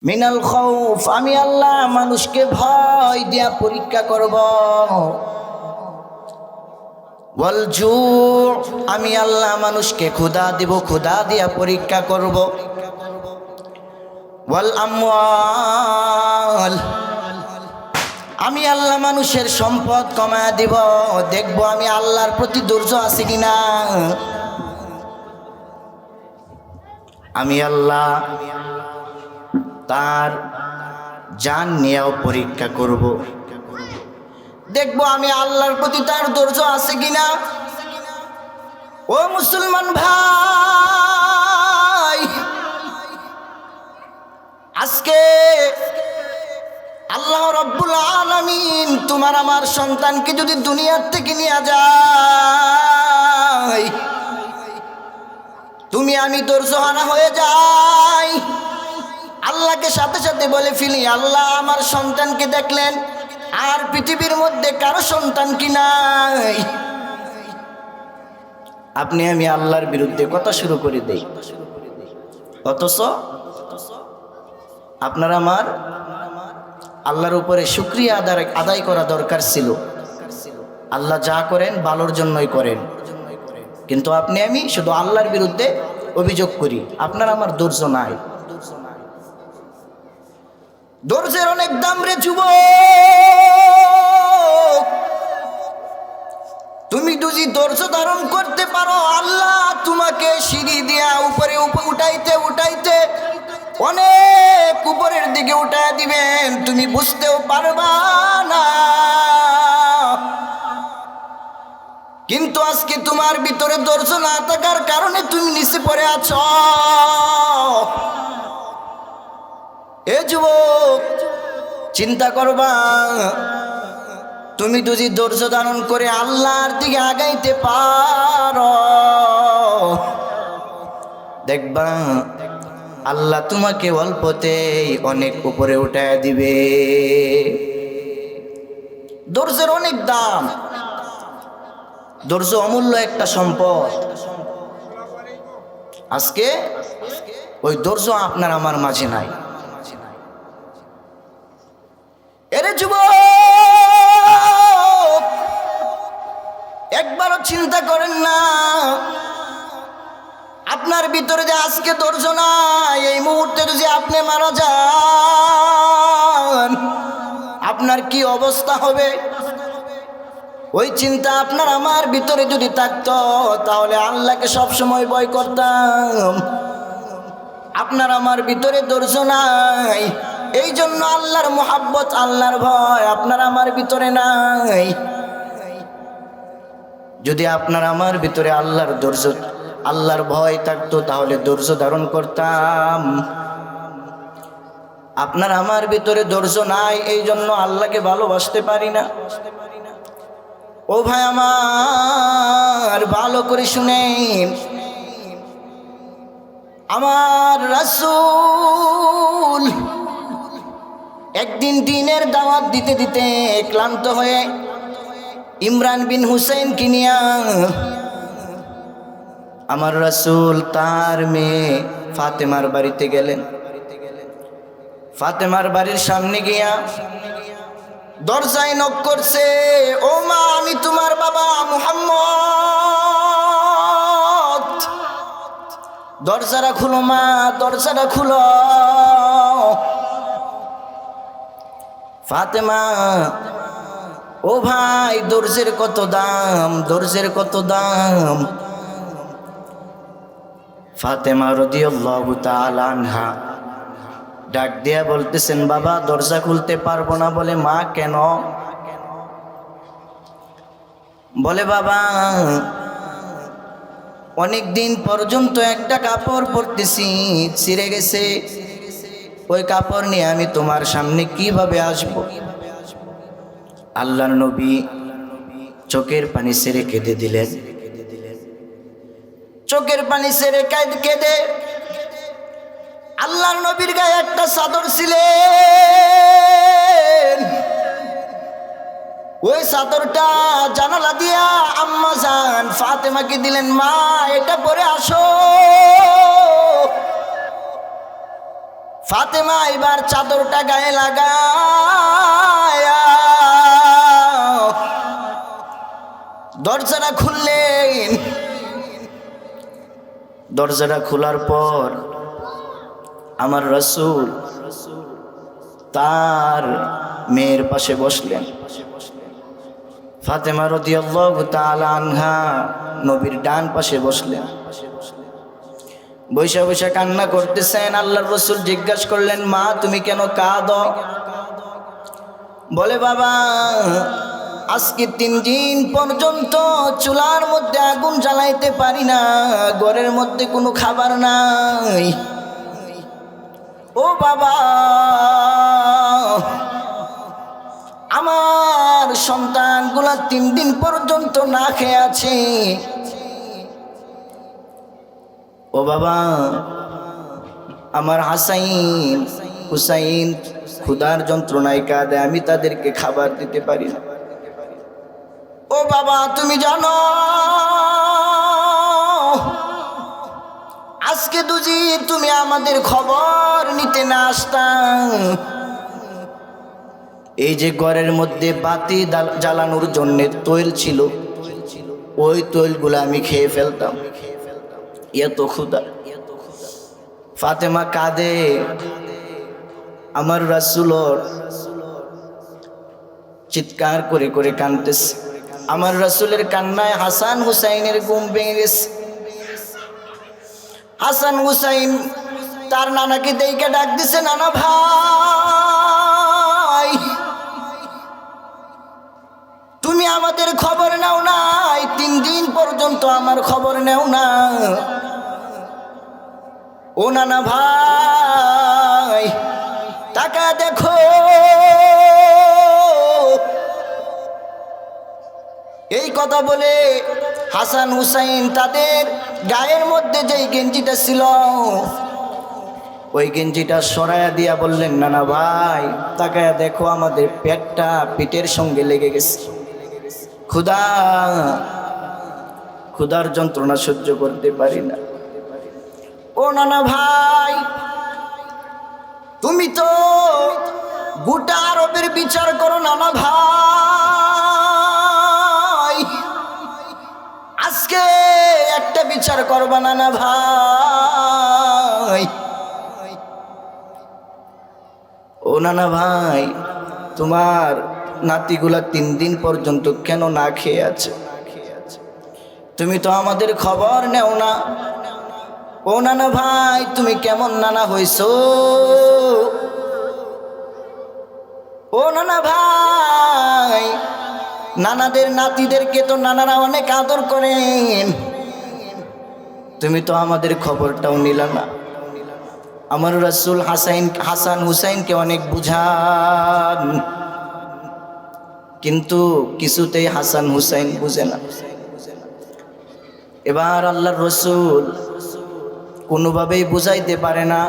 মিনাল খাউফ, আমি আল্লাহ মানুষকে ভয় দিয়া পরীক্ষা করব। ওয়াল জু, আমি আল্লাহ মানুষকে ক্ষুধা দিব, ক্ষুধা দিয়া পরীক্ষা করব। ওয়াল আমওয়াল, আমি আল্লাহ মানুষের সম্পদ কমায়া দিব, দেখব আমি আল্লাহর প্রতি ধৈর্য আছে কিনা। আমি আল্লাহ তার জান নিয়েও পরীক্ষা করব, দেখবো আমি আল্লাহর প্রতি তার ধৈর্য আছে কিনা। ও মুসলমান ভাই, আজকে আল্লাহ রাব্বুল আলামিন তোমার আমার সন্তানকে যদি দুনিয়ার থেকে নিয়ে যায়, তুমি আমি ধৈর্যহারা হয়ে যাই, আল্লাহকে সাথে সাথে বলে ফেলি, আল্লাহ আমার সন্তানকে দেখলেন, আর পৃথিবীর মধ্যে কারো সন্তান কি নাই। আপনি আমি আল্লাহর বিরুদ্ধে কথা শুরু করে দেই, অথচ আপনার আমার আল্লাহর উপরে শুকরিয়া আদায় করা দরকার ছিল। আল্লাহ যা করেন ভালোর জন্যই করেন, কিন্তু আপনি আমি শুধু আল্লাহর বিরুদ্ধে অভিযোগ করি। আপনার আমার ধৈর্য নাই। ধৈর্যের অনেক দাম রে যুবক। তুমি যদি ধৈর্য ধারণ করতে পারো, আল্লাহ তোমাকে সিঁড়ি দিয়া উপরে উঠাইতে উঠাইতে অনেক উপরের দিকে উঠায় দিবেন, তুমি বুঝতেও পারবা না। কিন্তু আজকে তোমার ভিতরে ধৈর্য না থাকার কারণে তুমি নিচে পড়ে আছো। এ যুবক, চিন্তা করবা, তুমি যদি ধৈর্য ধারণ করে আল্লাহর দিকে আগাইতে পারো, দেখবা আল্লাহ তোমাকে অল্পতেই অনেক উপরে উঠায় দিবে। ধৈর্যের অনেক দাম। ধৈর্য অমূল্য একটা সম্পদ। আজকে ওই ধৈর্য আপনার আমার মাঝে নাই। এরে যুবক, একবারও চিন্তা করেন না, আপনার ভিতরে যে আজকে ধৈর্য নাই, এই মুহূর্তে যদি আপনি মারা যান, আপনার কি অবস্থা হবে? ওই চিন্তা আপনার আমার ভিতরে যদি থাকতো, তাহলে আল্লাহকে সবসময় ভয় করতাম। আপনার আমার ভিতরে ধৈর্য নাই, এই জন্য আল্লাহর মুহাব্বত, আল্লাহর ভয় আপনার আমার ভিতরে নাই। যদি আপনার আমার ভিতরে আল্লাহর ধৈর্য, আল্লাহর ভয় থাকতো, তাহলে ধৈর্য ধারণ করতাম। আপনার আমার ভিতরে ধৈর্য নাই, এই জন্য আল্লাহকে ভালোবাসতে পারি না। ও ভাই আমার, ভালো করে শুনেন, আমার রাসূল একদিন দ্বীনের দাওয়াত দিতে দিতে ক্লান্ত হয়ে ইমরান বিন হুসাইনকে নিয়া আমার রাসূল তার মেয়ে ফাতেমার বাড়িতে গেলেন। ফাতেমার বাড়ির সামনে গিয়া দরজায় নক করছে, ও মা, আমি তোমার বাবা মুহাম্মদ, দরজাটা খুলো মা, দরজাটা খুলো। ফাতেমা, ও ভাই, ধৈর্যের কত দাম, ধৈর্যের কত দাম। ফাতেমা রাদিয়াল্লাহু তাআলা আনহা ডাক দিয়া বলতেছেন, বাবা দরজা খুলতে পারবো না। বলে, মা কেন? বলে, বাবা অনেক দিন পর্যন্ত একটা কাপড় পরতেছি, ছিঁড়ে গেছে, ওই কাপড় নিয়ে আমি তোমার সামনে কিভাবে আসব? আল্লাহর নবী চোখের পানি ছেড়ে কেঁদে দিলেন। চোখের পানি ছেড়ে কেঁদে আল্লাহর নবীর গায়ে একটা চাদর ছিলেন, ওই চাদরটা জানালা দিয়া আম্মা জান ফাতেমাকে দিলেন, মা এটা পরে আসো। ফাতেমা এবার চাদরটা গায়ে লাগায়া দরজাটা খুললেন। দরজাটা খোলার পর আমার রাসূল তার মেয়ের পাশে বসলেন। ফাতেমা রাদিয়াল্লাহু তাআলা আনহা নবীর ডান পাশে বসলেন। বৈশা বৈশা কান্না করতেছেন। আল্লাহর রাসূল জিজ্ঞাসা করলেন, মা তুমি কেন কাঁদো? বলে, বাবা আজকে 3 দিন পর্যন্ত চুলার মধ্যে আগুন জ্বালাইতে পারি না, ঘরের মধ্যে কোনো খাবার নাই। ও বাবা, আমার সন্তানগুলা 3 দিন পর্যন্ত না খেয়ে আছে। ও বাবা, আমার হাসাইন হুসাইন ক্ষুধার যন্ত্রণায় কাঁদে, আমি তাদেরকে খাবার দিতে পারি না। ও বাবা, তুমি জানো আজকে যদি তুমি আমাদের খবর নিতে না আসতাম, এই যে ঘরের মধ্যে বাতি জ্বালানোর জন্য তৈল ছিল, ওই তৈলগুলো আমি খেয়ে ফেলতাম। এত ক্ষুধা। ফাতেমা কাঁদে, আমার রাসূল চিৎকার করে করে কাঁদতেছে। আমার রাসূলের কান্নায় হাসান হুসাইনের ঘুম ভেঙে গেছে। হাসান হুসাইন তার নানাকে দেখে ডাক দিছে, নানা ভাই তুমি আমাদের খবর নাও নাই, 3 দিন পর্যন্ত আমার খবর নেও না। ও নানা ভাই তাকা দেখো, এই কথা বলে হাসান হুসাইন তাদের গায়ের মধ্যে যেই গেঞ্জিটা ছিল ওই গেঞ্জিটা সরাইয়া দিয়া বললেন, নানা ভাই তাকায়া দেখো, আমাদের পেটটা পিঠের সঙ্গে লেগে গেছে, ক্ষুধার যন্ত্রণা সহ্য করতে পারি না। ও নানা ভাই তুমি তো গোটা আরবের বিচার করো নানা ভাই, আজকে একটা বিচার করবা নানা ভাই। ও নানা ভাই তোমার নাতিগুলা 3 দিন পর্যন্ত কেন না খেয়ে আছে? তুমি তো আমাদের খবর নেও না। ও নানা ভাই তুমি কেমন নানা হইছো? ও নানা ভাই নানাদের নাতিদেরকে তো নানারা অনেক আদর করেন, তুমি তো আমাদের খবরটাও নিলা না। আমার রাসূল হাসান হুসাইনকে অনেক বুঝান, কিন্তু কিছুতেই হাসান হুসাইন বুঝে না। এবার আল্লাহর রাসূল কোনোভাবেই বুঝাইতে পারে না।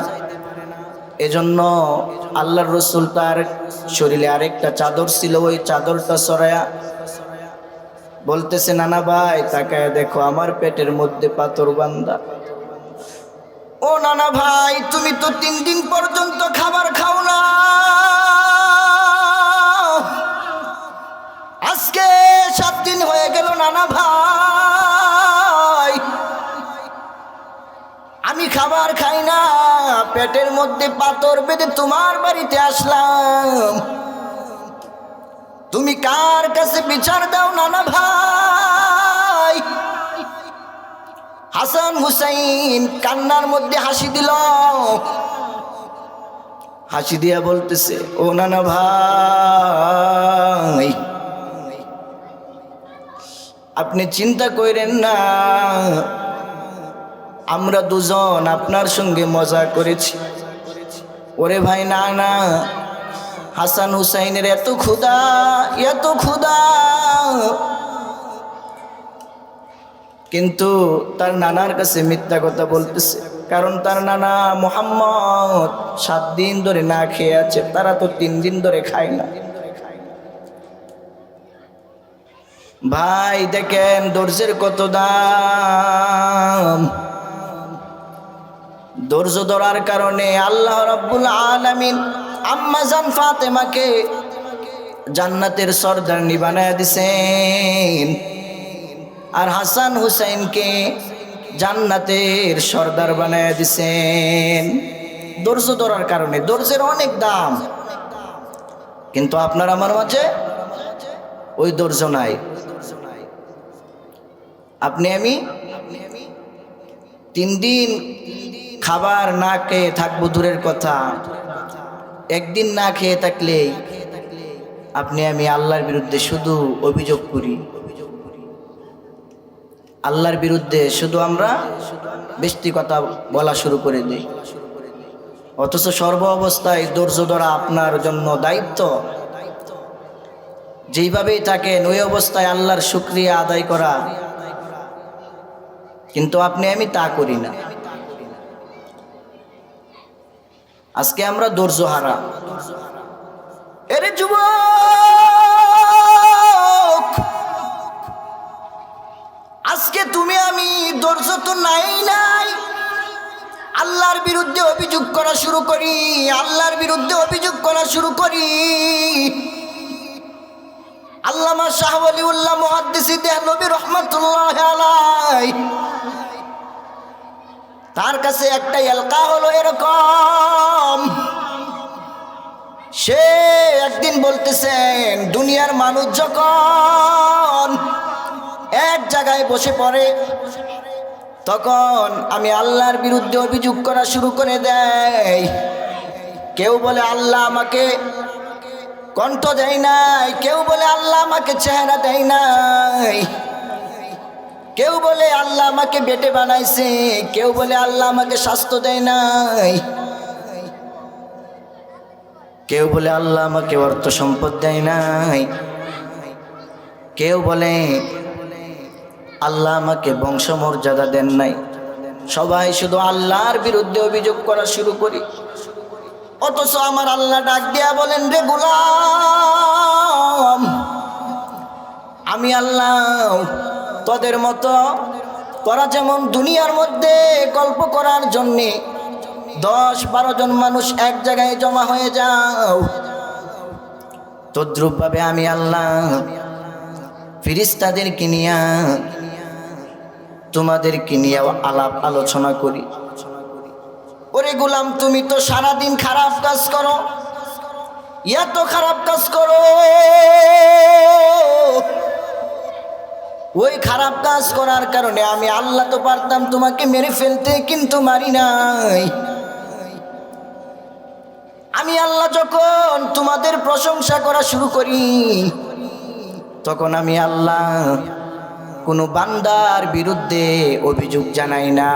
এজন্য আল্লাহর রাসূল তার শরীরে আরেকটা চাদর ছিল, ওই চাদরটা সরায়া বলতেছে, নানা ভাই তাকায় দেখো, আমার পেটের মধ্যে পাথর বাঁধা। ও নানা ভাই তুমি তো 3 দিন পর্যন্ত খাবার খাও না, আজকে 7 দিন হয়ে গেল নানা ভাই, আমি খাবার খাই না, পেটের মধ্যে পাথর বেঁধে তোমার বাড়িতে আসলাম, তুমি কার কাছে বিচার দাও নানা ভাই। হাসান হুসাইন কান্নার মধ্যে হাসি দিল, হাসি দিয়া বলতেছে, ও নানা ভাই আপনি চিন্তা করেন না, আমরা দুজন আপনার সঙ্গে মজা করেছি। ওরে ভাই না না, হাসান হুসাইনের এত ক্ষুধা, কিন্তু তার নানার কাছে মিথ্যা কথা বলতেছে, কারণ তার নানা মুহাম্মদ 7 দিন ধরে না খেয়ে আছে, তারা তো 3 দিন ধরে খায় না। ভাই দেখেন ধৈর্যের কত দাম, ধৈর্য ধরার কারণে আল্লাহ রাব্বুল আলামিন আম্মা জান ফাতেমাকে জান্নাতের সরদারনি বানায় দিছেন, আর হাসান হুসাইনকে জান্নাতের সর্দার বানায় দিছেন। ধৈর্য ধরার কারণে। ধৈর্যের অনেক দাম, কিন্তু আপনার আমার মাঝে ওই ধৈর্য নাই। আপনি আমি 3 দিন খাবার না খেয়ে থাকবো দূরের কথা, একদিন না খেয়ে থাকলে আপনি আমি আল্লাহর বিরুদ্ধে শুধু অভিযোগ করি, আল্লাহর বিরুদ্ধে শুধু আমরা বেশি কথা বলা শুরু করে দিই। অথচ সর্ব অবস্থায় ধৈর্য ধরা আপনার জন্য দায়িত্ব। যেইভাবেই থাকেন ওই অবস্থায় আল্লাহর শুকরিয়া আদায় করা, কিন্তু আপনি আমি তা করি না। আজকে আমরা ধৈর্য হারা। এরে যুবক, আজকে তুমি আমি ধৈর্য তো নাই। আল্লাহর বিরুদ্ধে অভিযোগ করা শুরু করি, আল্লাহর বিরুদ্ধে অভিযোগ করা শুরু করি। আল্লামা শাহ ওয়ালিউল্লাহ মুহাদ্দিসি দেহলভী রাহমাতুল্লাহ আলাইহি, তার কাছে একটা এলকা হলো এরকম। সে একদিন বলতেছেন, দুনিয়ার মানুষ যখন এক জায়গায় বসে পড়ে, তখন আমি আল্লাহর বিরুদ্ধে অভিযোগ করা শুরু করে দেয়। কেউ বলে আল্লাহ আমাকে কণ্ঠ দেয় নাই, কেউ বলে আল্লাহ আমাকে চেহারা দেয় নাই, কেউ বলে আল্লাহ আমাকে বেটে বানাইছে, কেউ বলে আল্লাহ আমাকে স্বাস্থ্য দেয় নাই, কেউ বলে আল্লাহ আমাকে অর্থ সম্পদ দেয় নাই, কেউ বলে আল্লাহ আমাকে বংশমর্যাদা দেন নাই। সবাই শুধু আল্লাহর বিরুদ্ধে অভিযোগ করা শুরু করি। অথচ আমার আল্লাহ ডাক দিয়া বলেন, রে গোলাম, আমি আল্লাহ তোদের মতো, তোরা যেমন দুনিয়ার মধ্যে গল্প করার জন্যে 10-12 জন মানুষ এক জায়গায় জমা হয়ে যাও, তদ্রূপভাবে আমি আল্লাহ ফেরেশতাদেরকে নিয়া তোমাদেরকে নিয়ে আলাপ আলোচনা করি। ওরে গোলাম, তুমি তো সারাদিন খারাপ কাজ করো, এত খারাপ কাজ করো, ওই খারাপ কাজ করার কারণে আমি আল্লাহ তো পারতাম তোমাকে মেরে ফেলতে, কিন্তু মারি নাই। আমি আল্লাহ যখন তোমাদের প্রশংসা করা শুরু করি, তখন আমি আল্লাহ কোনো বান্দার বিরুদ্ধে অভিযোগ জানাই না।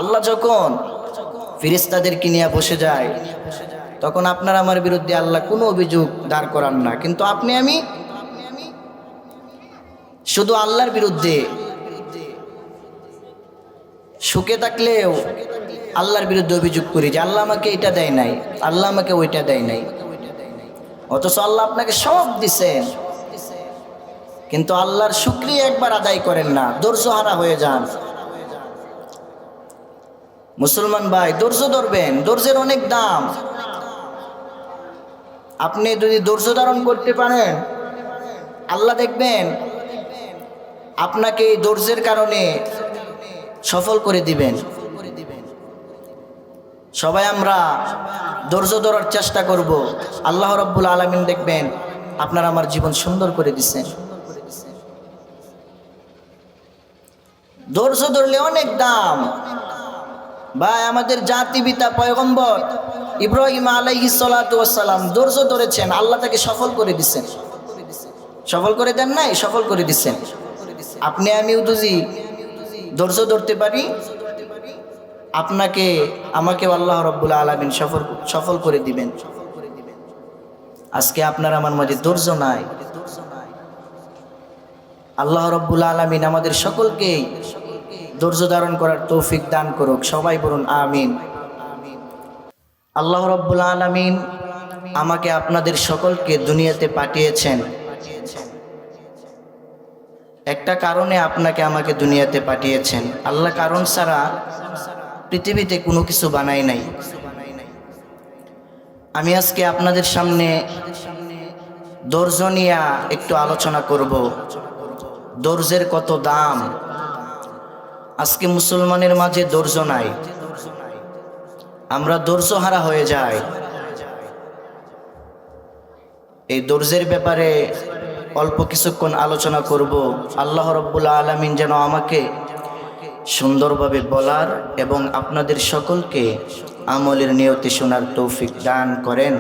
আল্লাহ যখন ফেরেশতাদেরকে নিয়ে বসে যায়, তখন আপনার আমার বিরুদ্ধে আল্লাহ কোনো অভিযোগ দাঁড় করান না, কিন্তু আপনি আমি শুধু আল্লাহর বিরুদ্ধে সুখে থাকলেও আল্লাহর বিরুদ্ধে অভিযোগ করি যে আল্লাহ আমাকে এটা দেয় নাই, আল্লাহ আমাকে ওইটা দেয় নাই। অথচ আল্লাহ আপনাকে সব দিছেন, কিন্তু আল্লাহর শুকরিয়া একবার আদায় করেন না, ধৈর্য হারা হয়ে যান। মুসলমান ভাই, ধৈর্য ধরবেন, ধৈর্যের অনেক দাম। আপনি যদি ধৈর্য ধারণ করতে পারেন, আল্লাহ দেখবেন আপনাকে এই ধৈর্যের কারণে সফল করে দিবেন। সবাই আমরা ধৈর্য ধরার চেষ্টা করব, আল্লাহ রাব্বুল আলামিন দেখবেন আপনার আমার জীবন সুন্দর করে দিচ্ছেন। ধৈর্য ধরলে অনেক দাম ভাই। আমাদের জাতি পিতা পয়গম্বর ইব্রাহিম আলাইহিস সালাতু ওয়াস সালাম ধৈর্য ধরেছেন, আল্লাহ তাকে সফল করে দিচ্ছেন। সফল করে দেন নাই, সফল করে দিচ্ছেন। আপনি আমিও যদি ধৈর্য ধরতে পারি, আপনাকে আমাকে আল্লাহ রাব্বুল আলামিন সফল করে দিবেন। আজকে আপনার আমার মাঝে ধৈর্য নাই। আল্লাহ রাব্বুল আলামিন আমাদের সকলকেই ধৈর্য ধারণ করার তৌফিক দান করুক। সবাই বলুন আমিন। আল্লাহ রাব্বুল আলামিন আমাকে আপনাদের সকলকে দুনিয়াতে পাঠিয়েছেন একটা কারণে আপনাকে আমাকে দুনিয়াতে পাঠিয়েছেন। আল্লাহ কারণ ছাড়া পৃথিবীতে কোনো কিছু বানায় নাই। আমি আজকে আপনাদের সামনে ধৈর্য নিয়ে একটু আলোচনা করব। ধৈর্যের কত দাম। আজকে মুসলমানের মাঝে ধৈর্য নাই, আমরা ধৈর্যহারা হয়ে যাই। এই ধৈর্যের ব্যাপারে অল্প কিছুক্ষণ আলোচনা করব। আল্লাহ রাব্বুল আলামিন যেন আমাকে সুন্দরভাবে বলার এবং আপনাদের সকলকে আমলের নিয়তে শোনার তৌফিক দান করেন।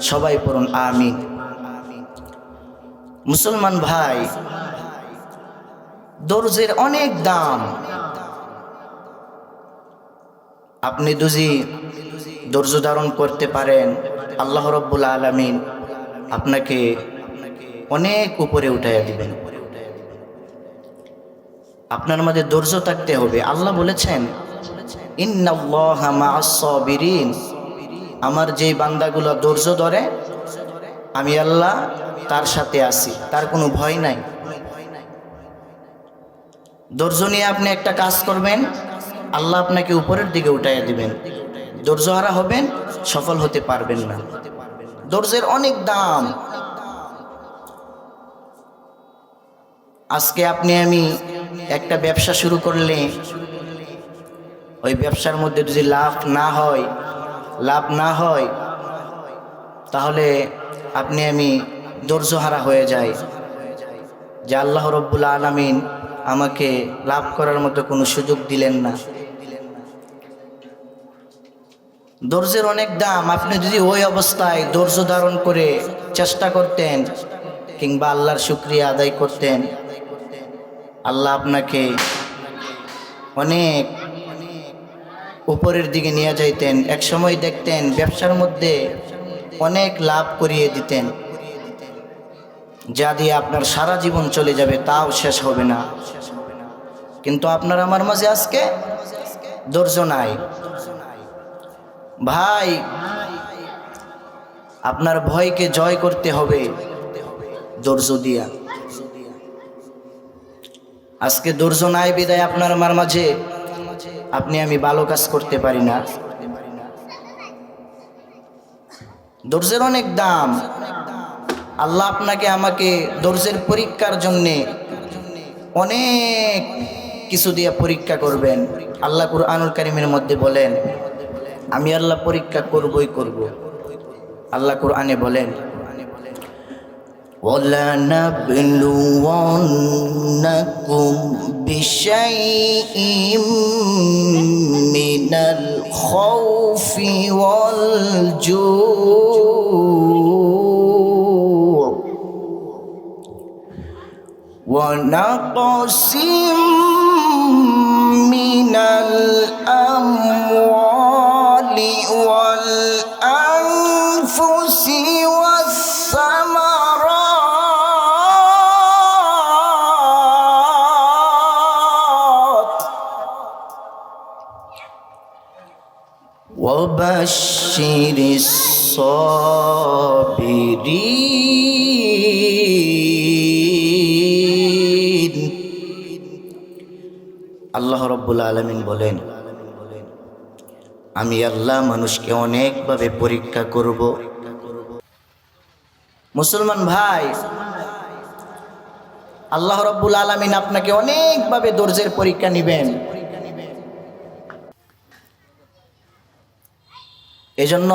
সবাই পড়ুন আমিন। মুসলমান ভাই, ধৈর্যের অনেক দাম। আপনি যদি ধৈর্য ধারণ করতে পারেন, আল্লাহ রাব্বুল আলামিন আপনাকে অনেক উপরে উঠাইয়া দিবেন। আপনার মধ্যে ধৈর্য থাকতে হবে। আল্লাহ বলেছেন, ইন্নাল্লাহা মা'আস সাবিরিন, আমার যেই বান্দাগুলো ধৈর্য ধরে আমি আল্লাহ তার সাথে আছি, তার কোনো ভয় নাই। ধৈর্য নিয়ে আপনি একটা কাজ করবেন, আল্লাহ আপনাকে উপরের দিকে উঠাইয়া দিবেন। ধৈর্যহারা হবেন, সফল হতে পারবেন না। ধৈর্যের অনেক দাম। আজকে আপনি আমি একটা ব্যবসা শুরু করলে ওই ব্যবসার মধ্যে যদি লাভ না হয় তাহলে আপনি আমি ধৈর্যহারা হয়ে যাই যে আল্লাহ রাব্বুল আলামিন আমাকে লাভ করার মতো কোনো সুযোগ দিলেন না। ধৈর্যের অনেক দাম। আপনি যদি ওই অবস্থায় ধৈর্য ধারণ করে চেষ্টা করতেন কিংবা আল্লাহর শুকরিয়া আদায় করতেন, আল্লাহ আপনাকে অনেক উপরের দিকে নিয়ে যাইতেন। এক সময় দেখতেন ব্যবসার মধ্যে অনেক লাভ করিয়ে দিতেন, যা দিয়ে আপনার সারা জীবন চলে যাবে, তাও শেষ হবে না। কিন্তু আপনার আমার মাঝে আজকে ধৈর্য নাই। ভাই, আপনার ভয়কে জয় করতে হবে ধৈর্য দিয়া। আজকে ধৈর্য নাই বিদায় আপনার আমার মাঝে আপনি আমি ভালো কাজ করতে পারি না। ধৈর্যের অনেক দাম। আল্লাহ আপনাকে আমাকে ধৈর্যের পরীক্ষার জন্যে অনেক কিছু দিয়ে পরীক্ষা করবেন। আল্লাহ কুরআনুল কারীমের মধ্যে বলেন, আমি আল্লাহ পরীক্ষা করবই করব। আল্লাহ কুরআনে বলেন, وَلَنَبْلُوَنَّكُمْ بِشَيْءٍ مِّنَ الْخَوْفِ وَالْجُوعِ وَنَقْصٍ مِّنَ الْأَمْوَالِ وَالْأَنفُسِ وَالثَّمَرَاتِ وَبَشِّرِ الصَّابِرِينَ। আল্লাহ রাব্বুল আলামিন বলেন, আমি আল্লাহ মানুষকে অনেকভাবে পরীক্ষা করব। মুসলমান ভাই, আল্লাহ রাব্বুল আলামিন আপনাকে অনেকভাবে ধৈর্যের পরীক্ষা নেবেন। এজন্য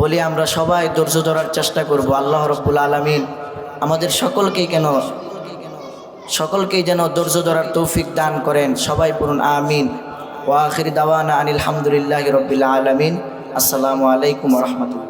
বলি, আমরা সবাই ধৈর্য ধরার চেষ্টা করব। আল্লাহ রাব্বুল আলামিন আমাদের সকলকেই যেন ধৈর্য ধরার তৌফিক দান করেন। সবাই পড়ুন আমিন। ওয়া আখির দাওয়ানা আনিল হামদুলিল্লাহি রাব্বিল আলামিন। আসসালামু আলাইকুম ওয়া রাহমাতুল্লাহ।